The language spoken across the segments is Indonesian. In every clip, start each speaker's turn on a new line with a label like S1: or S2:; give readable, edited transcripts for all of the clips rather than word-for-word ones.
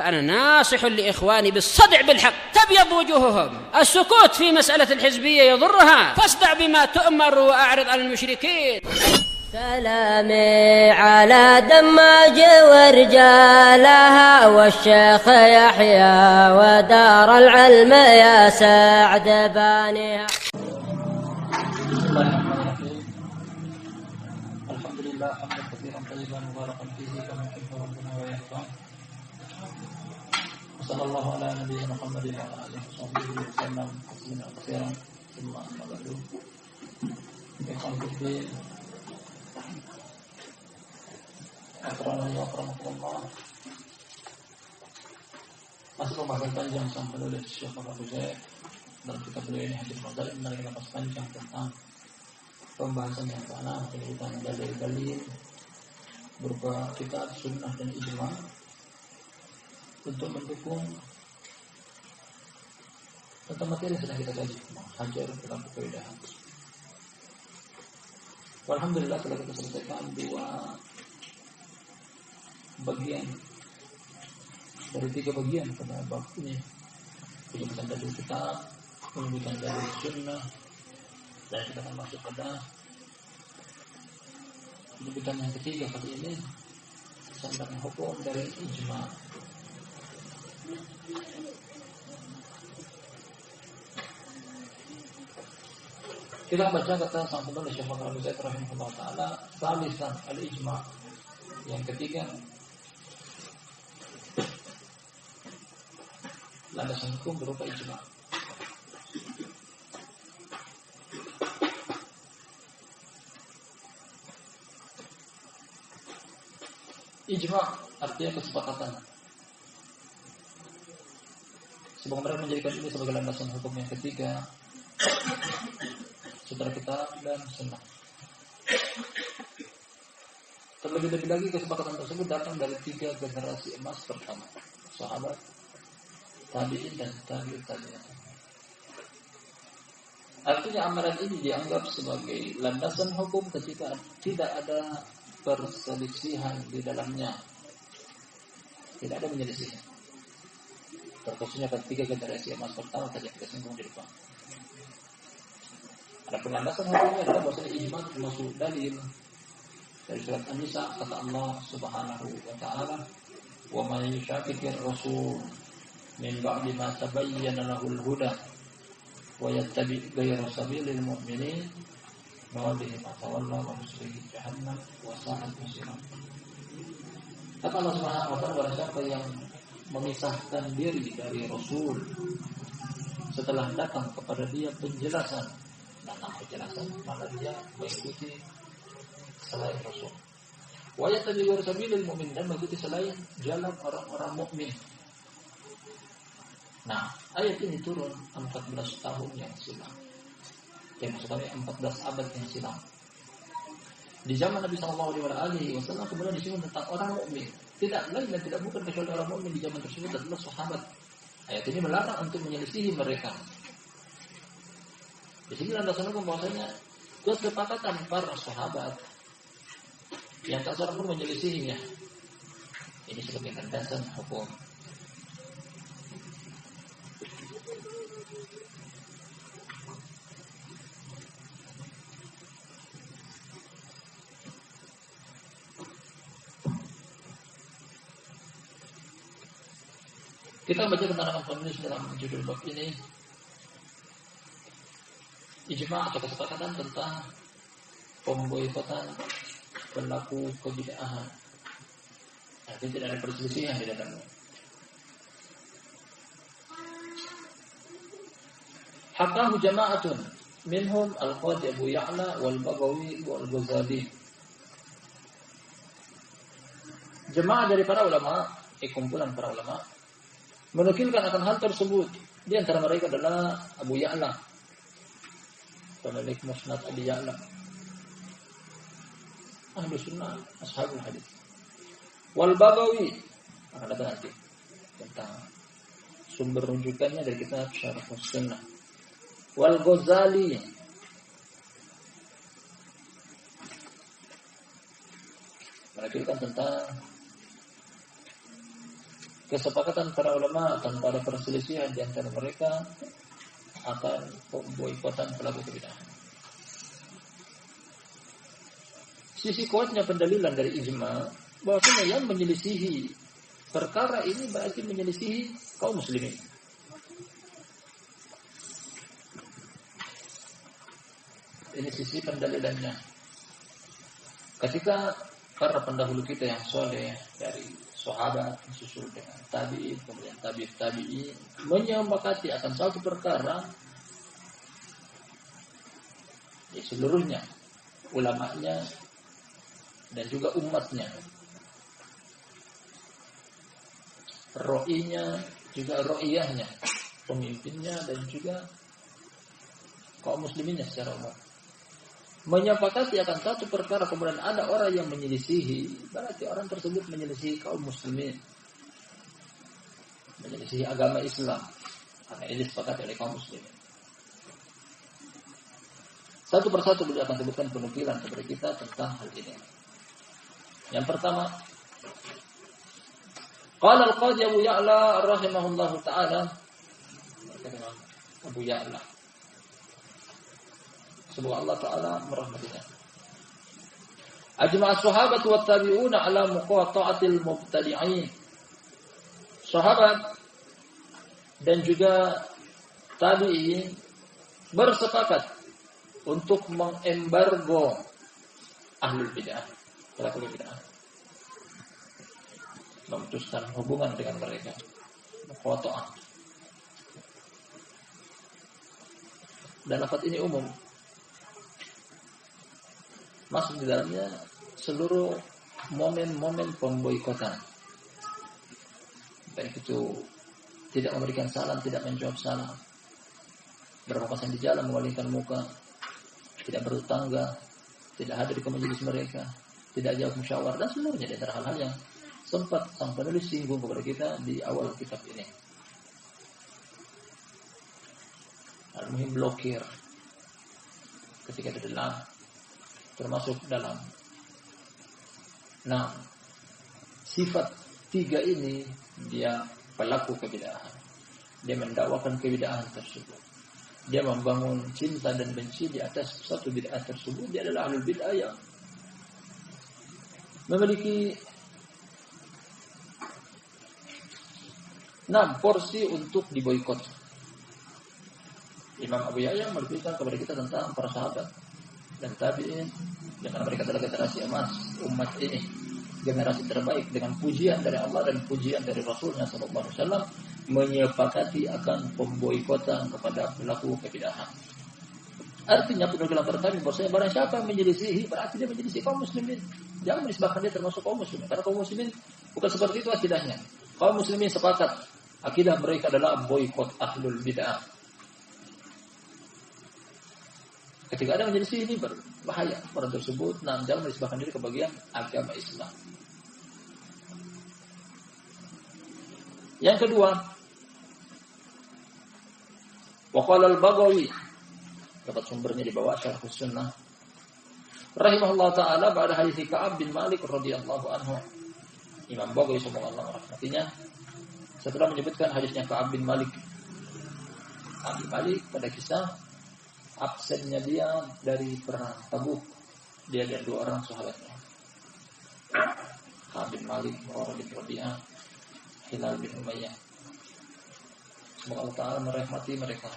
S1: فأنا ناصح لإخواني بالصدع بالحق تبيض وجوههم. السكوت في مسألة الحزبية يضرها، فاصدع بما تؤمر وأعرض عن المشركين.
S2: سلامي على دماج ورجالها والشيخ يحيى ودار العلم يا سعد بانيها.
S3: الحمد لله حمدا كثيرا طيبا مباركا فيه كما يحب ربنا ويرضى. وصلى الله على نبينا محمد وعلى اله وصحبه وسلم تسليما كثيرا. ثم اما بعد، اخوان الدين akramani wa akramakumullah, masih pembahasan panjang sampai oleh Syekh Abu Zaid dalam kitab beliau ini Hadis Madzhab, menarik nafas panjang tentang pembahasan yang mana penyebutan dalil-dalil berupa kitab, sunnah dan ijma untuk mendukung tentang materi yang sedang kita kaji, hajar dalam kekaidahan. Alhamdulillah telah kita selesaikan 2 bagian dari 3 bagian pada bab ini, penyebutan dalil kitab, penyebutan dalil sunnah, dan kita akan masuk pada penyebutan yang ketiga kali ini tentang hukum dari ijma. Kita baca kata sang penulis Syekh Abu Zaid rahimahullah taala, salisan al-ijma, yang ketiga landasan hukum berupa ijma. Ijma artinya kesepakatan. Sebagaimana mereka menjadikan ini sebagai landasan hukum yang ketiga setelah kitab dan sunnah. Terlebih-lebih lagi kesepakatan tersebut datang dari 3 generasi emas pertama, sahabat, tabi'in dan tabi'ut tabi'in. Artinya amalan ini dianggap sebagai landasan hukum ketika tidak ada perselisihan di dalamnya, tidak ada menyelisih. Terkhususnya ketiga generasi emas pertama tadi kita singgung di depan. Ada landasan hukumnya adalah bahwasanya ijma termasuk dalil dari surat An-Nisa, kata Allah Subhanahu wa taala, "Wa man yushaqiqir rasul min ba'di ma tabayyana lahul huda wa yattabi' ghayra sabilil mu'minin nuwallihi ma tawalla wa nuslihi jahannam wa sa'at masira." Kata Allah Subhanahu wa taala, barang siapa yang memisahkan diri dari Rasul setelah datang kepada dia penjelasan, datang penjelasan malah dia mengikuti selain Rasul. Wa yattabi' ghayra sabilil mu'minin, dan mengikuti selain jalan orang-orang mukmin. Nah, ayat ini turun 14 tahun yang silam. Yang maksudnya 14 abad yang silam. Di zaman Nabi sallallahu alaihi wasallam kemudian disebut tentang orang mukmin. Tidak lain dan tidak bukan kecuali orang mukmin di zaman tersebut adalah sahabat. Ayat ini melarang untuk menyelisihi mereka. Di sini landasan hukum bahwasanya kesepakatan para sahabat yang tak seorang pun menyelisihinya. Ini sebagai landasan hukum. Kita baca keterangan penulis dalam judul bab ini, ijma atau kesepakatan tentang pemboikotan pelaku kebid'ahan. Artinya tidak ada perselisihan di dalamnya. Hakahu jama'atun minhum al-Qadi Abu Ya'la wal Baghawi wal Ghazali. Jemaah dari para ulama, kumpulan para ulama menukilkan akan hal tersebut. Di antara mereka adalah Abu Ya'la, pemilik Musnad Abi Ya'la, ahlu sunnah, ashabul hadis. Wal Baghawi, akan datang nanti tentang sumber rujukannya dari kitab Syarh Sunnah. Wal Ghazali, menukilkan tentang kesepakatan para ulama tanpa ada perselisihan di antara mereka akan boikotan pelaku kebidahan. Sisi kuatnya pendalilan dari ijma bahwasanya yang menyelisihi perkara ini berarti menyelisihi kaum muslimin. Ini sisi pendalilannya. Ketika para pendahulu kita yang soleh dari sahabat susul dengan tabi'in, kemudian tabi'in menyepakati akan satu perkara, ya seluruhnya, ulamanya dan juga umatnya, ro'inya juga ro'iyahnya, pemimpinnya dan juga kaum musliminnya secara umum menyepakati akan satu perkara, kemudian ada orang yang menyelisihi, berarti orang tersebut menyelisihi kaum muslimin, menyelisihi agama Islam, karena ini disepakati oleh kaum muslimin. Satu persatu beliau akan sebutkan penukilan kepada kita tentang hal ini. Yang pertama, qala al-qadhi Abu Ya'la rahimahullahu ta'ala, Abu Ya'la, semoga Allah Ta'ala merahmatinya. Ajma'as sahabat wa tabi'una ala muqata'atil mubtadi'in. Sahabat dan juga tabi'in bersepakat untuk mengembargo ahlul bid'ah, pelaku bid'ah, memutuskan hubungan dengan mereka, muqata'ah. Dan lafaz ini umum, masuk di dalamnya seluruh momen-momen pemboikotan. Baik itu tidak memberikan salam, tidak menjawab salam, berpapasan di jalan, memalingkan muka, tidak bertetangga, tidak hadir ke majelis mereka, tidak jawab musyawarah, dan seluruhnya di antara hal-hal yang sempat sang penulis singgung kepada kita di awal kitab ini. Al-muhim blokir ketika di dalam, termasuk dalam sifat tiga ini, dia pelaku kebidahan, dia mendakwakan kebidahan tersebut, dia membangun cinta dan benci di atas satu bid'ah tersebut. Dia adalah ahlul bid'ah yang memiliki 6 porsi untuk diboikot. Imam Abu Ya'la memberikan kepada kita tentang para sahabat dan tabi'in, karena mereka adalah generasi emas umat ini, generasi terbaik, dengan pujian dari Allah dan pujian dari Rasulnya sallallahu alaihi wasallam, menyepakati akan pemboikotan kepada pelaku kebidahan. Artinya penukilan pertama bahwasanya barang siapa yang menyelisihi, berarti dia menyelisihi kaum muslimin. Jangan menisbahkan dia termasuk kaum muslimin, karena kaum muslimin bukan seperti itu akidahnya. Kaum muslimin sepakat akidah mereka adalah boikot ahlul bid'ah. Ketika ada menyelisih ini berbahaya orang tersebut, jangan menisbahkan diri ke bagian agama Islam. Yang kedua, waqala al-Baghawi, dapat sumbernya di bawah Syarh Sunnah, rahimahullah taala, pada hadis Ka'ab bin Malik radhiyallahu anhu. Imam Baghawi semoga Allah merahmatinya, setelah menyebutkan hadisnya Ka'ab bin Malik. Ka'ab bin Malik pada kisah absennya dia dari perang Tabuk, dia dan 2 orang sahabatnya, Ka'ab bin Malik, Murarah bin Rabi'ah, Hilal bin Umayyah. Semoga Allah Ta'ala merahmati mereka,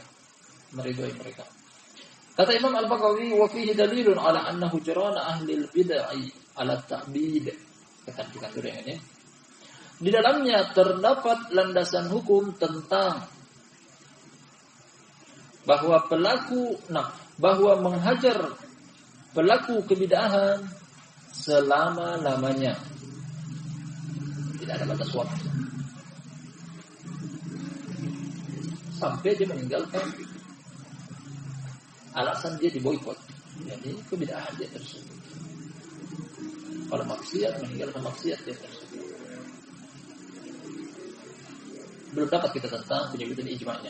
S3: meridhai mereka. Kata Imam Al-Baghawi, wa fihi dalilun ala annahu jarana ahli al-bid'ah ala ta'bid. Katakan dulu yang ini. Di dalamnya terdapat landasan hukum tentang bahwa bahwa menghajar pelaku kebidahan selama-lamanya, tidak ada batas waktu, sampai dia meninggalkan alasan dia diboikot, jadi kebidahan dia tersebut. Kalau maksiat, meninggalkan maksiat dia tersebut. Belum dapat kita tentang penyebutan ijma'nya,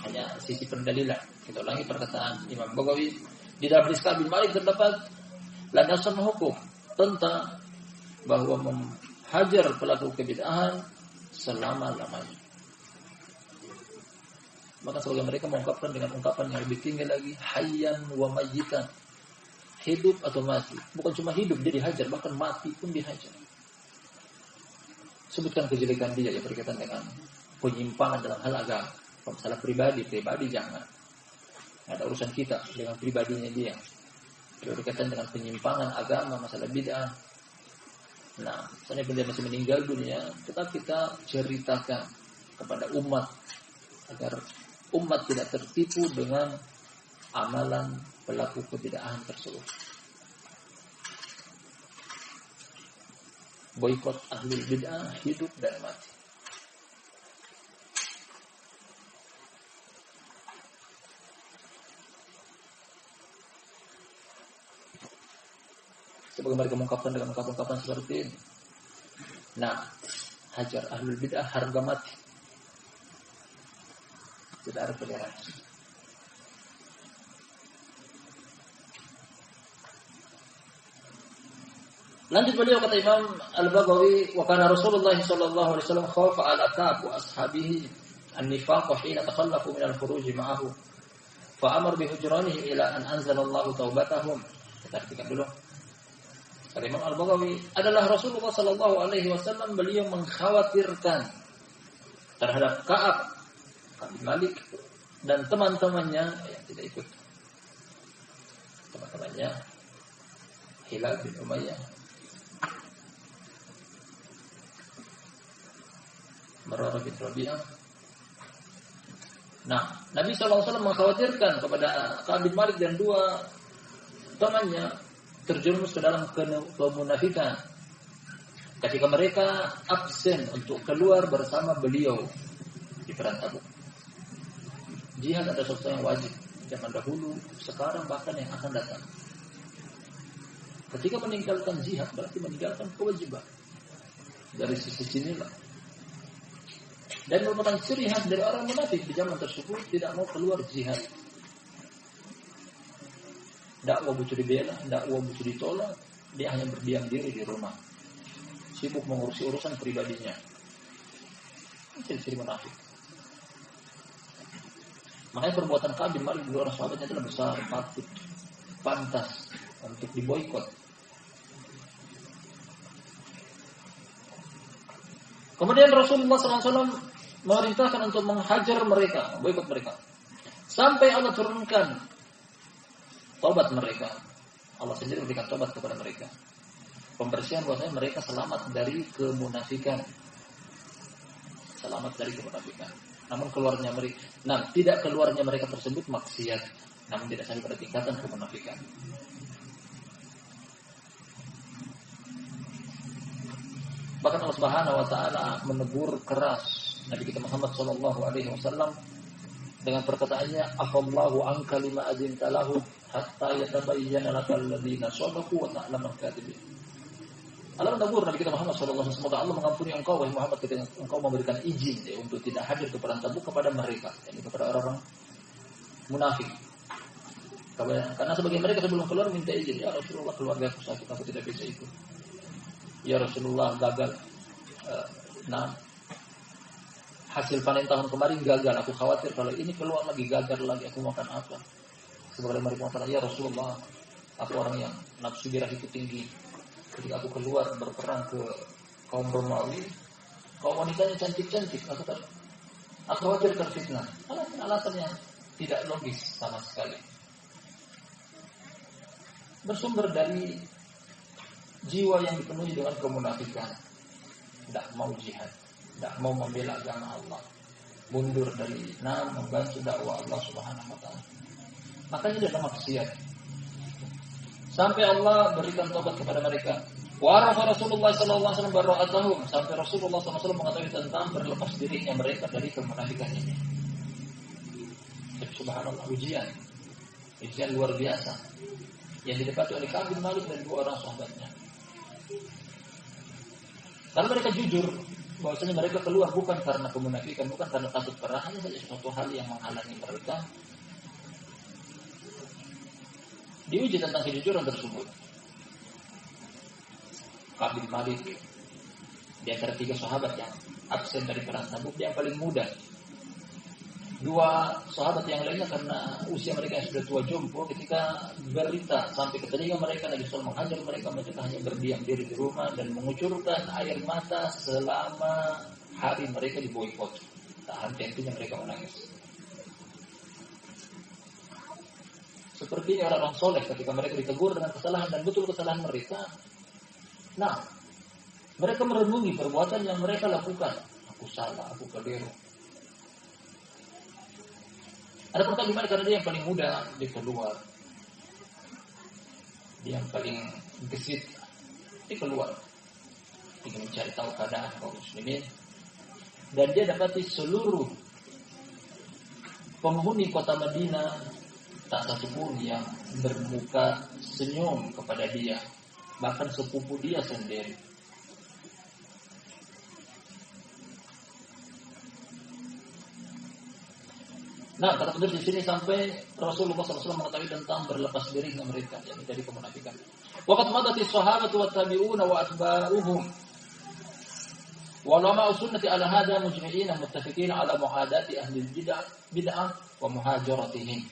S3: hanya sisi pendalilan. Kita ulangi perkataan Imam Baghawi, di dalam hadis Ka'ab bin Malik terdapat landasan hukum tentang bahwa hajar pelaku kebid'ahan selama-lamanya. Maka sebagian mereka mengungkapkan dengan ungkapan yang lebih tinggi lagi, hayyan wa mayyitan, hidup atau mati. Bukan cuma hidup dia dihajar, bahkan mati pun dihajar. Sebutkan kejelekan dia yang berkaitan dengan penyimpangan dalam hal agama. Kalau masalah pribadi jangan. Ada urusan kita dengan pribadinya dia. Kalau berkaitan dengan penyimpangan agama, masalah bid'ah. Nah, misalnya dia masih meninggal dunia, tetap kita ceritakan kepada umat agar umat tidak tertipu dengan amalan pelaku kebid'ahan tersebut. Boikot ahlul bid'ah hidup dan mati. Sebagai mereka mengungkapkan dengan ungkapan-ungkapan seperti ini. Nah, hajar ahlul bid'ah harga mati. Tidak ada toleransi. Lanjut beliau kata Imam Al-Baghawi, wa kana Rasulullah sallallahu alaihi wasallam khafa ala Ka'b wa ashabihi an-nifaq hina takhallafu min al-khuruj ma'ahu. Fa amara bi hujranihim ila an anzala Allah taubatahum. Kita perhatikan dulu. Kata Imam Al-Baghawi, adalah Rasulullah sallallahu alaihi wasallam beliau mengkhawatirkan terhadap Ka'ab bin Malik dan teman-temannya yang tidak ikut. Teman-temannya Hilal bin Umayyah, Mararah bin Rabi'ah. Nah, Nabi SAW mengkhawatirkan kepada Ka'ab bin Malik dan dua temannya terjerumus ke dalam kemunafikan ketika mereka absen untuk keluar bersama beliau di perang Tabuk. Jihad ada sesuatu yang wajib zaman dahulu, sekarang bahkan yang akan datang. Ketika meninggalkan jihad berarti meninggalkan kewajiban. Dari sisi sinilah. Dan merupakan ciri khas dari orang munafik di zaman tersebut tidak mau keluar jihad. Dakwah butuh dibela, dakwah butuh ditolak, dia hanya berdiam diri di rumah. Sibuk mengurusi urusan pribadinya. Itu ciri munafik. Makanya perbuatan Ka'ab bin Malik dua orang sahabatnya adalah besar, patut, pantas untuk diboikot. Kemudian Rasulullah SAW memerintahkan untuk menghajar mereka, boikot mereka, sampai Allah turunkan taubat mereka. Allah sendiri memberikan taubat kepada mereka, pembersihan bahwasanya mereka selamat dari kemunafikan, selamat dari kemunafikan. Namun tidak keluarnya mereka tersebut maksiat, namun tidak sampai pada tingkatan kemunafikan. Bahkan Allah Subhanahu wa taala menegur keras Nabi kita Muhammad sallallahu alaihi wasallam dengan perkataannya, "Afallahu anka lima adzinta lahu hatta yatabayyana lakal ladzina shadaqu wa ta'lamu al-kadhibin." Allah menegur Nabi kita Muhammad sallallahu alaihi wasallam, semoga Allah mengampuni engkau wahai Muhammad ketika engkau memberikan izin untuk tidak hadir ke perang Tabuk kepada mereka, yakni kepada orang-orang munafik. Karena sebagian mereka sebelum keluar minta izin, ya Rasulullah keluarga aku sakit, aku tidak bisa ikut. Ya Rasulullah gagal. Hasil panen tahun kemarin gagal, aku khawatir kalau ini keluar lagi gagal lagi, aku makan apa? Sebagian mereka mengatakan, ya Rasulullah, aku orang yang nafsu birahiku tinggi. Ketika aku keluar berperang ke kaum Romawi, kaum wanitanya cantik-cantik, aku khawatir terfitnah. Alasan yang tidak logis sama sekali. Bersumber dari jiwa yang dipenuhi dengan kemunafikan, tidak mau jihad, tidak mau membela agama Allah, mundur dari membantu dakwah Allah Subhanahu wa taala. Makanya dia maksiat. Sampai Allah berikan taubat kepada mereka. Wa rafa Rasulullah sallallahu alaihi wasallam bara'atahum, sampai Rasulullah sallallahu alaihi wasallam mengetahui tentang berlepas dirinya mereka dari kemunafikan ini. Subhanallah, ujian luar biasa yang didapati oleh Ka'ab bin Malik dan dua orang sahabatnya. Karena mereka jujur bahwasanya mereka keluar bukan karena kemunafikan, bukan karena takut perang, hanya saja suatu hal yang menghalangi mereka. Diuji tentang kejujuran tersebut. Ka'ab bin Malik Di antara 3 sahabat yang absen dari perang Tabuk, dia yang paling muda. 2 sahabat yang lainnya karena usia mereka yang sudah tua jompo, ketika berita sampai ke telinga mereka Nabi SAW menghajar mereka hanya berdiam diri di rumah dan mengucurkan air mata selama hari mereka diboikot. Tak henti-hentinya mereka menangis. Seperti orang-orang soleh ketika mereka ditegur dengan kesalahan dan betul kesalahan mereka. Nah, mereka merenungi perbuatan yang mereka lakukan. Aku salah, aku keliru. Ada pertanyaan gimana karena dia yang paling muda, dia keluar. Dia yang paling gesit, dia keluar. Ingin mencari tahu keadaan kaum muslimin. Dan dia dapati seluruh penghuni kota Madinah tak satu pun yang bermuka senyum kepada dia. Bahkan sepupu dia sendiri. Nah, kata penulis di sini sampai Rasulullah SAW mengetahui tentang berlepas diri dengan mereka yang menjadi kemunafikan. Waqad madati sahabatu wa tabi'una wa atba'uhum wa ulama sunnati ala hada mujmi'in muttafiqin ala muhadati ahli bid'ah wa muhajaratihim.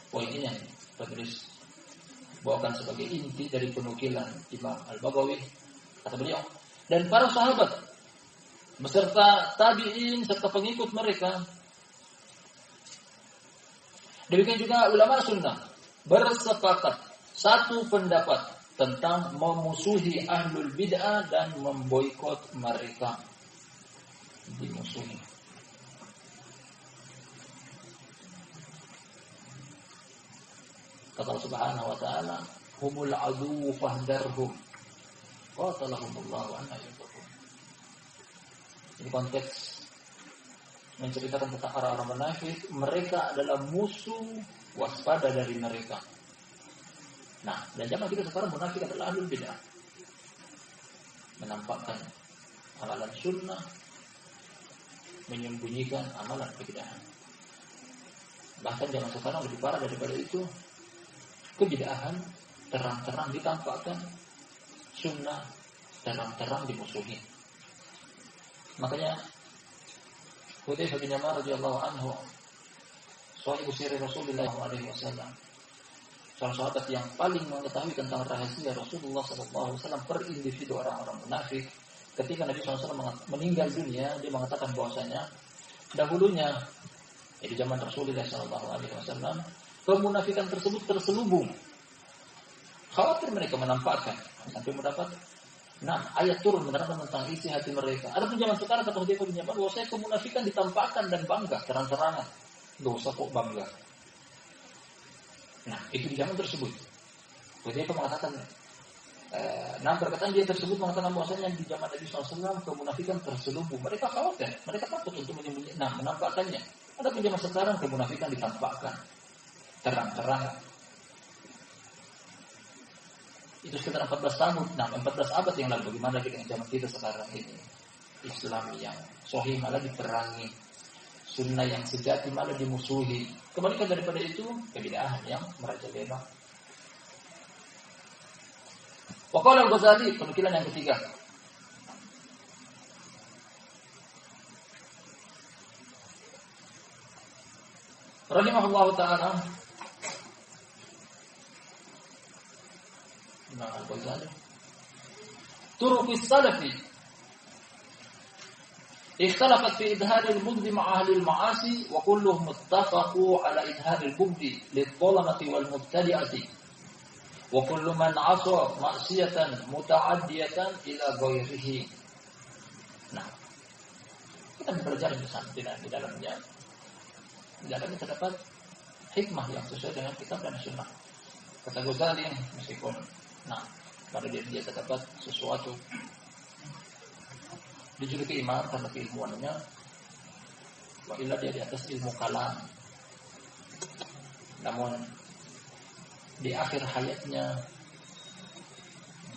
S3: Poin ini yang penulis bawakan sebagai inti dari penukilan Imam Al-Baghawi. Kata beliau, dan para sahabat beserta tabi'in serta pengikut mereka, demikian juga ulama sunnah bersepakat satu pendapat tentang memusuhi ahlul bid'ah dan memboikot mereka. Dimusuhi. Kata Allah Subhanahu wa taala, humul adu fahdarhum qatalahumullahu anna yufakun. Ini konteks menceritakan tentang orang-orang munafik, mereka adalah musuh, waspada dari mereka. Nah, dan zaman kita sekarang munafik adalah ahlul bid'ah. Menampakkan amalan sunnah, menyembunyikan amalan kebid'ahan. Bahkan zaman sekarang lebih parah daripada itu, kebid'ahan terang-terang ditampakkan, sunnah terang-terang dimusuhi. Makanya Hudzaifah bin Yaman radhiyallahu anhu, sahabat sirri Rasulullah SAW, seorang sahabat yang paling mengetahui tentang rahasia Rasulullah SAW per individu orang-orang munafik. Ketika Nabi SAW meninggal dunia, dia mengatakan bahwasanya dahulunya, di zaman Rasulullah SAW, kemunafikan tersebut terselubung. Khawatir mereka menampakkan sampai mendapat ayat turun menerangkan tentang isi hati mereka. Adapun zaman sekarang kata Hudzaifah bin Yaman, bahwasanya kemunafikan ditampakkan dan bangga terang-terangan. Dosa kok bangga. Nah, itu di zaman tersebut. Hudzaifah mengatakan, perkataan dia tersebut mengatakan bahwasanya di zaman Nabi SAW kemunafikan terselubung. Mereka khawatir, mereka takut untuk menampakkannya. Adapun zaman sekarang kemunafikan ditampakkan terang-terangan. Itu sekitar 14 tahun, 14 abad yang lalu. Bagaimana dengan zaman kita sekarang ini? Islam yang sahih malah diperangi, sunnah yang sejati malah dimusuhi. Kebalikan daripada itu, kebid'ahan yang merajalela. Wa qala Al-Ghazali, penukilan yang ketiga. Rahimahullah ta'ala. Al-Ghazali, turuq as-salafi اختلفت في إظهار البغض مع أهل المعاصي وكلهم اتفقوا على إظهار البغض للظلمة والمبتدعة وكل من عصى معصية متعدية إلى غيره. Nah, kita belajar di dalamnya. Di dalamnya terdapat hikmah yang sesuai dengan kitab dan sunnah. Kata Ghazali, meskipun pada dia terdapat sesuatu dijuluki imam karena keilmuannya, wa illa dia di atas ilmu kalam. Namun di akhir hayatnya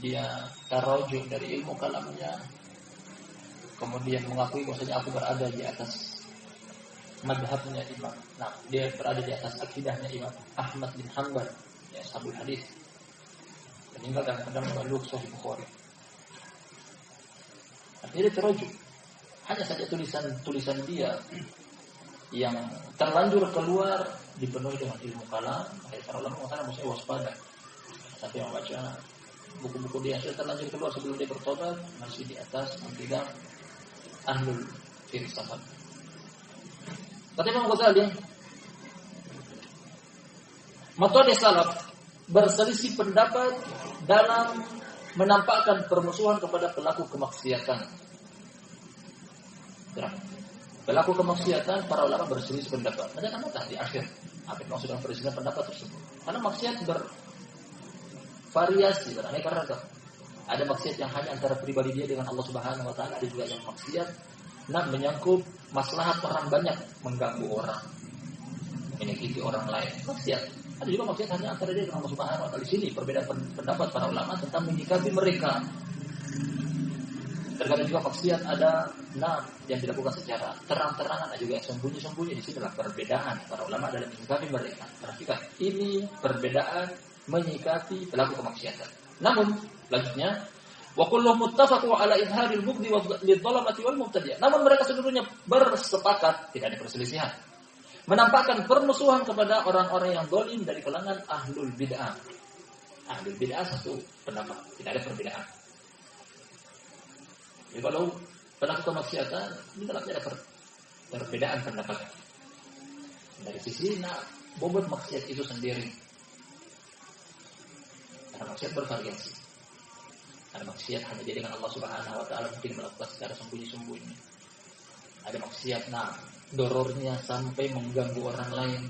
S3: dia tarojuk dari ilmu kalamnya, kemudian mengakui bahwasanya aku berada di atas madhabnya imam. Dia berada di atas akidahnya Imam Ahmad bin Hanbal, ya, Ashabul Hadis. Meninggal dalam keadaan Sahih Bukhari. Artinya dia terujuk. Hanya saja tulisan dia yang terlanjur keluar dipenuhi dengan ilmu kalam. Para ulama mengatakan mesti waspada. Sampai membaca buku-buku dia sudah terlanjur keluar sebelum dia bertobat masih di atas mengkidah ahlul filsafat. Kata Imam Ghazali, metode salaf berselisih pendapat dalam menampakkan permusuhan kepada pelaku kemaksiatan. Pelaku kemaksiatan para ulama berselisih pendapat. Nanti akan datang di akhir apa yang maksud dengan perselisihan pendapat tersebut. Karena maksiat bervariasi, beraneka ragam. Ada maksiat yang hanya antara pribadi dia dengan Allah Subhanahu wa taala, ada juga yang maksiat menyangkut maslahat orang banyak, mengganggu orang, menyakiti orang lain. Maksiat. Ada juga maksiat hanya antara dia dengan Allah Subhanahu wa taala. Di sini perbedaan pendapat para ulama tentang menyikapi mereka. Terkadang juga maksiat ada yang dilakukan secara terang-terangan, ada juga yang sembunyi-sembunyi. Di sinilah perbedaan para ulama dalam menyikapi mereka. Perhatikan, ini perbedaan menyikapi pelaku kemaksiatan. Namun, lanjutnya, wa kullu muttafaqu ala idharil bughdi lidh-dhalamati wal mubtadi'. Namun mereka seluruhnya bersepakat, tidak ada perselisihan, menampakkan permusuhan kepada orang-orang yang zalim dari kalangan ahlul bid'ah. Ahlul bid'ah satu pendapat, tidak ada perbedaan. Jadi kalau pelaku kemaksiatan, ini dalamnya ada perbedaan pendapat. Dari sisi bobot maksiat itu sendiri. Karena maksiat bervariasi. Ada maksiat hanya dia dengan Allah Subhanahu wa taala, mungkin melakukan secara sembunyi-sembunyi. Ada maksiat dorornya sampai mengganggu orang lain.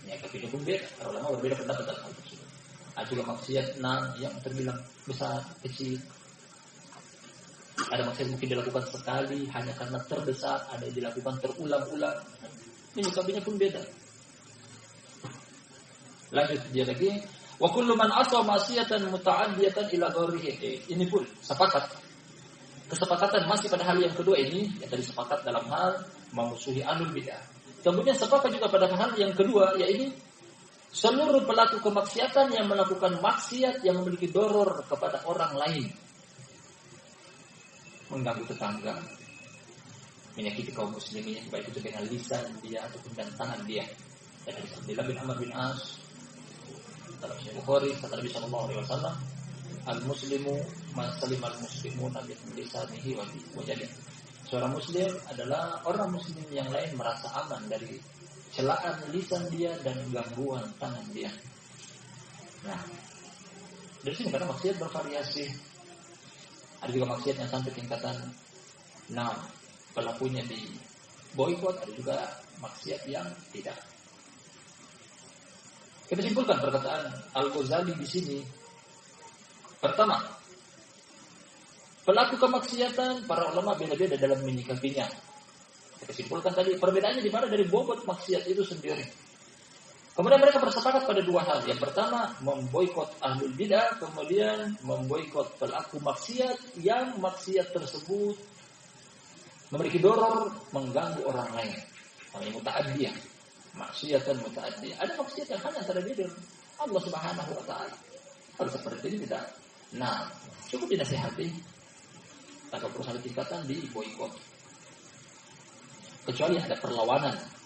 S3: Tapi itu pun beda. Para ulama berbeda pendapat tentang hal tersebut. Ada juga maksiat yang terbilang besar, kecil. Ada maksiat mungkin dilakukan sekali hanya karena terdesak, ada yang dilakukan terulang-ulang. Ini menyikapinya pun beda. Lanjut dia lagi, wa kullu man asa ma'siyatan muta'addiyatan ila ghairihi. Ini pun sepakat. Kesepakatan masih pada hal yang kedua ini, yang tadi sepakat dalam hal memusuhi ahlul bid'ah. Kemudian sepakat juga pada hal yang kedua, yaitu seluruh pelaku kemaksiatan yang melakukan maksiat yang memiliki doror kepada orang lain. Mengganggu tetangga, menyakiti kaum muslimin, baik itu dengan lisan dia ataupun dengan tangan dia. Dan dari Abdullah bin Amr bin As dalam Sahih Bukhari, kata Nabi sallallahu alaihi wasallam, al-muslimu man salima al-muslimuna min lisanihi wa yadihi. Seorang muslim adalah orang muslim yang lain merasa aman dari celaan lisan dia dan gangguan tangan dia. Nah, dari sini karena maksiat bervariasi. Ada juga maksiat yang sampai tingkatan pelakunya di boikot, ada juga maksiat yang tidak. Kita simpulkan perkataan Al-Ghazali di sini. Pertama, pelaku kemaksiatan para ulama beda-beda dalam menyikapinya. Kita simpulkan tadi perbedaannya di mana dari bobot maksiat itu sendiri. Kemudian mereka bersepakat pada dua hal. Yang pertama, memboikot ahlul bidah, kemudian memboikot pelaku maksiat yang maksiat tersebut memiliki doror mengganggu orang lain. Namanya muta'addiyah. Maksiatan muta'addiyah. Ada maksiat yang hanya antara dia dan Allah Subhanahu wa taala. Kalau seperti ini tidak. Cukup dinasihati. Tanpa perlu sampai tingkatan diboikot. Kecuali ada perlawanan.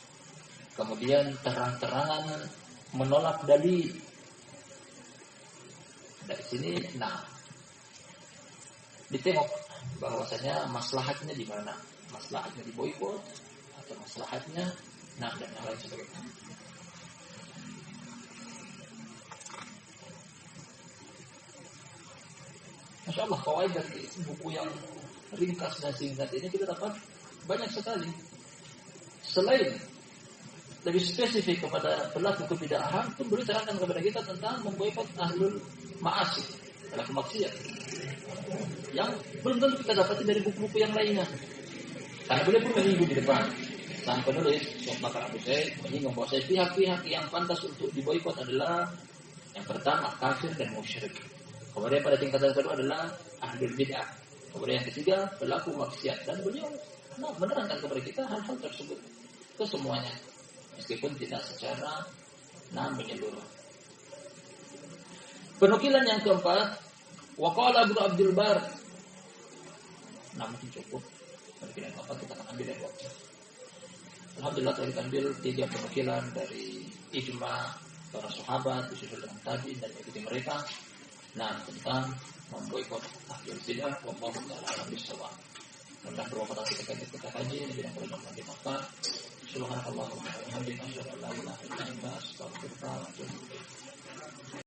S3: Kemudian terang-terangan menolak dalil. Dari sini, ditengok bahwasanya maslahatnya di mana, maslahatnya di boikot atau maslahatnya, dan yang lain sebagainya. Masya Allah, kawaid dari buku yang ringkas dan singkat ini kita dapat banyak sekali. Selain lebih spesifik kepada pelaku kebid'ahan, pun boleh terangkan kepada kita tentang memboikot ahlul ma'asi, pelaku maksiat, yang belum tentu kita dapati dari buku-buku yang lainnya. Karena beliau pun menyinggung di depan, sang penulis Syekh Bakar Abu Zaid menyinggung bahwa pihak-pihak yang pantas untuk diboikot adalah yang pertama kafir dan musyrik. Kemudian pada tingkatan kedua adalah ahlul bid'ah. Kemudian yang ketiga pelaku maksiat, dan beliau menerangkan kepada kita hal-hal tersebut ke semuanya. Meskipun tidak secara menyeluruh. Penukilan yang keempat, waqala Ibnu Abdul Bar mungkin cukup. Mungkin apa kita akan ambil dari waktu. Alhamdulillah tadi ambil 3 penukilan dari ijma para sahabat, disusul dengan tabi'in dan ikuti mereka. Nah, tentang memboikot ahlul bidah, wallahu ta'ala a'lam bissawab. Mudah berwakatan kita kaji dan tidak boleh dimakan. Subhanallahumma wa bihamdika asyhadu an la ilaha illa anta astaghfiruka wa atubu ilaik.